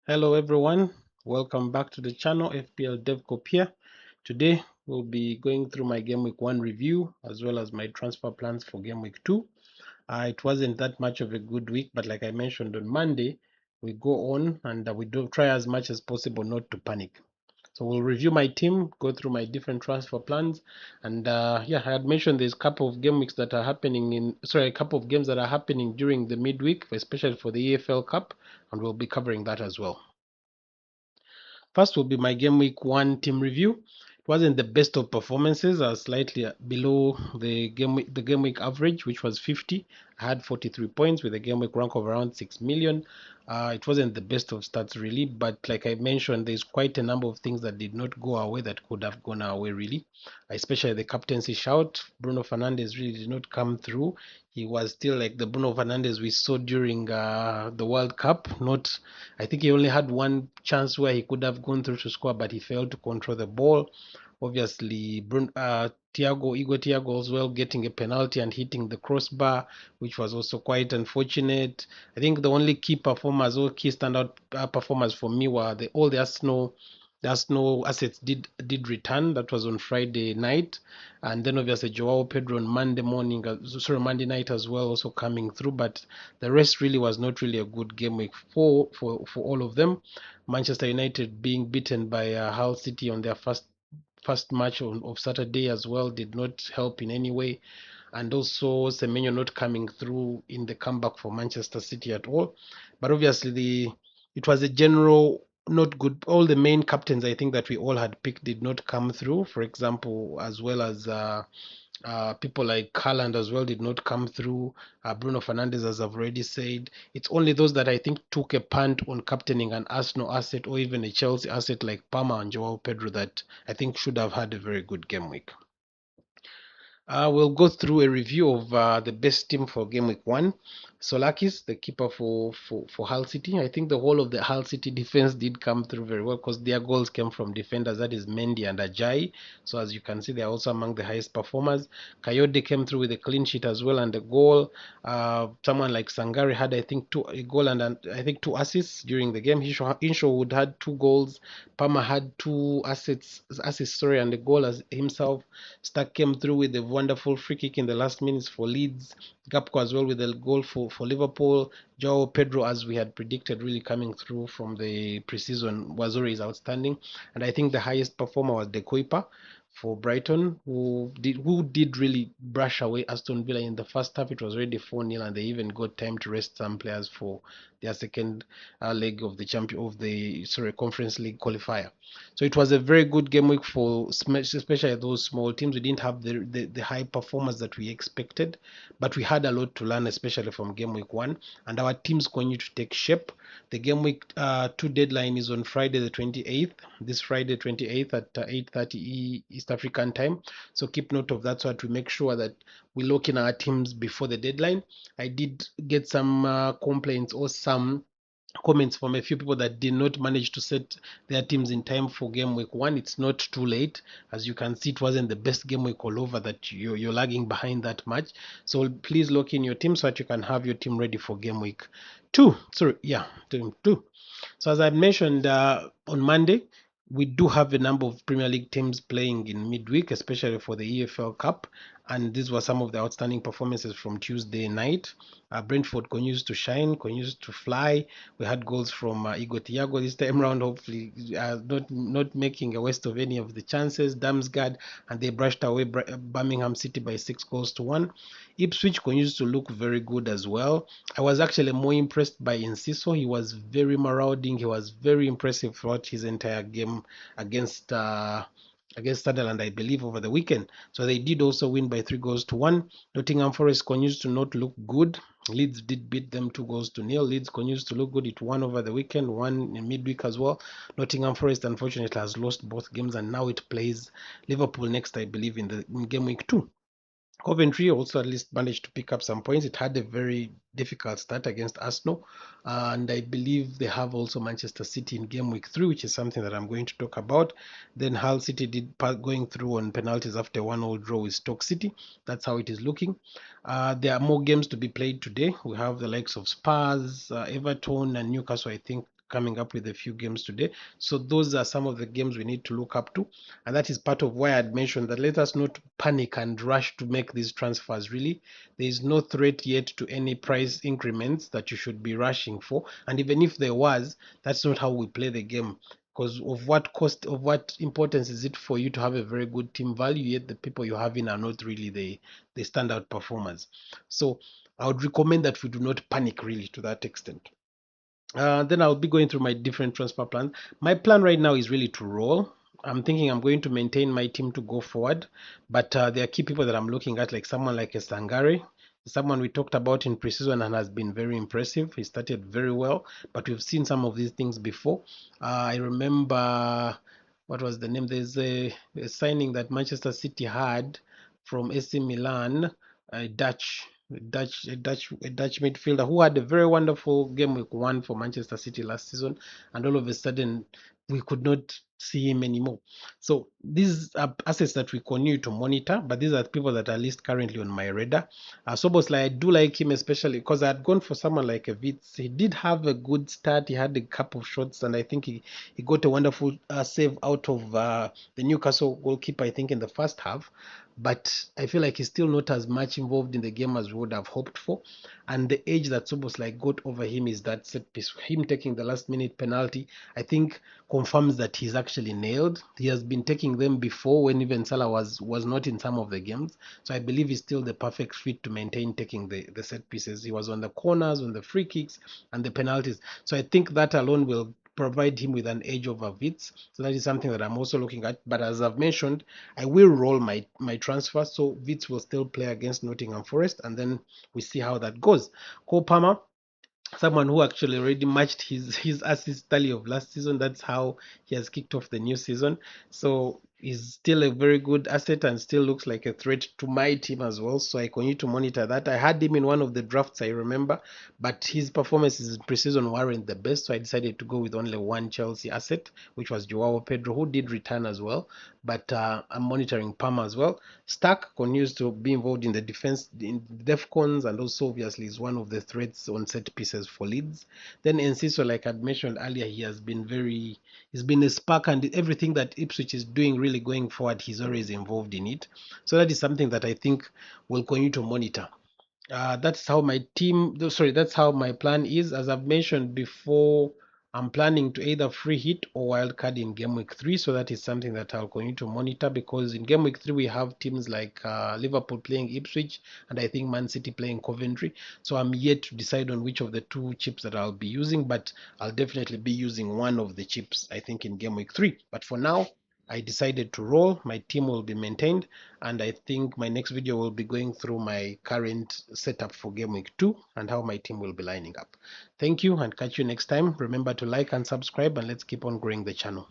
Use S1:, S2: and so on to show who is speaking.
S1: Hello everyone, welcome back to the channel. FPL Devecorp here. Today we'll be going through my Game Week 1 review as well as my transfer plans for Game Week 2. It wasn't that much of a good week, but like I mentioned on Monday, we go on and we do try as much as possible not to panic. So we'll review my team, go through my different transfer plans, and yeah, I had mentioned there's a couple of game weeks that are happening a couple of games that are happening during the midweek, especially for the EFL Cup, and we'll be covering that as well. First will be my Game Week 1 team review. It wasn't the best of performances, slightly below the game week average, which was 50. I had 43 points with a game week rank of around 6 million. It wasn't the best of stats really, but like I mentioned, there's quite a number of things that did not go our way that could have gone our way really, especially the captaincy shout. Bruno Fernandes really did not come through. He was still like the Bruno Fernandes we saw during the World Cup. Not, I think he only had one chance where he could have gone through to score, but he failed to control the ball. Obviously, Igor Thiago as well getting a penalty and hitting the crossbar, which was also quite unfortunate. I think the only key performers or key standout performers for me were all the Arsenal assets did return. That was on Friday night, and then obviously Joao Pedro on Monday night as well, also coming through. But the rest really was not really a good game week for all of them. Manchester United being beaten by Hull City on their first match of Saturday as well did not help in any way, and also Semenyo not coming through in the comeback for Manchester City at all. But obviously, it was a general not good. All the main captains I think that we all had picked did not come through. For example, as well as people like Haaland as well did not come through. Bruno Fernandes, as I've already said, it's only those that I think took a punt on captaining an Arsenal asset or even a Chelsea asset like Palmer and Joao Pedro that I think should have had a very good game week. We'll go through a review of the best team for Game Week 1. Solakis, the keeper for Hull City. I think the whole of the Hull City defense did come through very well because their goals came from defenders, that is Mendy and Ajayi. So as you can see, they are also among the highest performers. Kayode came through with a clean sheet as well and a goal. Someone like Sangare had, I think, a goal and I think 2 assists during the game. Inshaw had 2 goals. Palmer had 2 assists, and a goal as himself. Stark came through with a wonderful free kick in the last minutes for Leeds. Gapco as well with a goal for Liverpool. Joao Pedro, as we had predicted, really coming through from the preseason, was always outstanding. And I think the highest performer was De Kuiper for Brighton, who did really brush away Aston Villa in the first half. It was already 4-0, and they even got time to rest some players for their second leg of the Conference League qualifier. So it was a very good game week for especially those small teams. We didn't have the high performers that we expected, but we had a lot to learn, especially from game week 1, and our teams continue to take shape. The game week 2 deadline is on Friday the 28th, this Friday 28th at 8:30 East African time. So keep note of that so that we make sure that we lock in our teams before the deadline. I did get some complaints or some comments from a few people that did not manage to set their teams in time for game week 1. It's not too late. As you can see, it wasn't the best game week all over that you're lagging behind that much. So please lock in your team so that you can have your team ready for game week 2. Team 2. So as I mentioned on Monday, we do have a number of Premier League teams playing in midweek, especially for the EFL Cup. And these were some of the outstanding performances from Tuesday night. Brentford continues to shine, continues to fly. We had goals from Igor Thiago this time around, hopefully not making a waste of any of the chances. Damsgaard, and they brushed away Birmingham City by 6-1. Ipswich continues to look very good as well. I was actually more impressed by Enciso. He was very marauding. He was very impressive throughout his entire game against Sunderland, I believe, over the weekend. So they did also win by 3-1. Nottingham Forest continues to not look good. Leeds did beat them 2-0. Leeds continues to look good. It won over the weekend, won in midweek as well. Nottingham Forest, unfortunately, has lost both games, and now it plays Liverpool next, I believe, in game week 2. Coventry also at least managed to pick up some points. It had a very difficult start against Arsenal, and I believe they have also Manchester City in game week 3, which is something that I'm going to talk about. Then Hull City did going through on penalties after 1-1 draw with Stoke City. That's how it is looking. There are more games to be played today. We have the likes of Spurs, Everton, and Newcastle, I think, coming up with a few games today. So those are some of the games we need to look up to, and that is part of why I'd mentioned that let us not panic and rush to make these transfers. Really, there is no threat yet to any price increments that you should be rushing for, and even if there was, that's not how we play the game. Because of what cost, of what importance is it for you to have a very good team value, yet the people you have in are not really the standout performers. So I would recommend that we do not panic really to that extent. Then I'll be going through my different transfer plans. My plan right now is really to roll. I'm thinking I'm going to maintain my team to go forward, but there are key people that I'm looking at, like someone like a Sangare, someone we talked about in preseason and has been very impressive. He started very well, but we've seen some of these things before. I remember what was the name? There's a signing that Manchester City had from AC Milan, a Dutch midfielder who had a very wonderful game week 1 for Manchester City last season, and all of a sudden we could not see him anymore. So these are assets that we continue to monitor, but these are people that are at least currently on my radar. Soboslai, I do like him especially because I had gone for someone like a Vitz. He did have a good start. He had a couple of shots, and I think he got a wonderful save out of the Newcastle goalkeeper, I think, in the first half. But I feel like he's still not as much involved in the game as we would have hoped for. And the edge that Soboslai got over him is that set piece. Him taking the last minute penalty, I think, confirms that he's actually nailed. He has been taking them before when even Salah was not in some of the games. So I believe he's still the perfect fit to maintain taking the set pieces. He was on the corners, on the free kicks, and the penalties. So I think that alone will provide him with an edge over Wits. So that is something that I'm also looking at. But as I've mentioned, I will roll my transfer. So Wits will still play against Nottingham Forest, and then we see how that goes. Cole Palmer, someone who actually already matched his assist tally of last season. That's how he has kicked off the new season. So he's still a very good asset and still looks like a threat to my team as well. So I continue to monitor that. I had him in one of the drafts, I remember, but his performances in preseason weren't the best. So I decided to go with only one Chelsea asset, which was Joao Pedro, who did return as well. But I'm monitoring Palmer as well. Stark continues to be involved in the defense, in Defcons, and also obviously is one of the threats on set pieces for Leeds. Then Enciso, like I'd mentioned earlier, he's been a spark, and everything that Ipswich is doing really going forward, he's always involved in it. So that is something that I think we'll continue to monitor. That's how my team, sorry, that's how my plan is. As I've mentioned before, I'm planning to either free hit or wildcard in game week 3. So that is something that I'll continue to monitor, because in game week 3 we have teams like Liverpool playing Ipswich, and I think Man City playing Coventry. So I'm yet to decide on which of the two chips that I'll be using, but I'll definitely be using one of the chips, I think, in game week 3. But for now, I decided to roll. My team will be maintained, and I think my next video will be going through my current setup for game week 2 and how my team will be lining up. Thank you, and catch you next time. Remember to like and subscribe, and let's keep on growing the channel.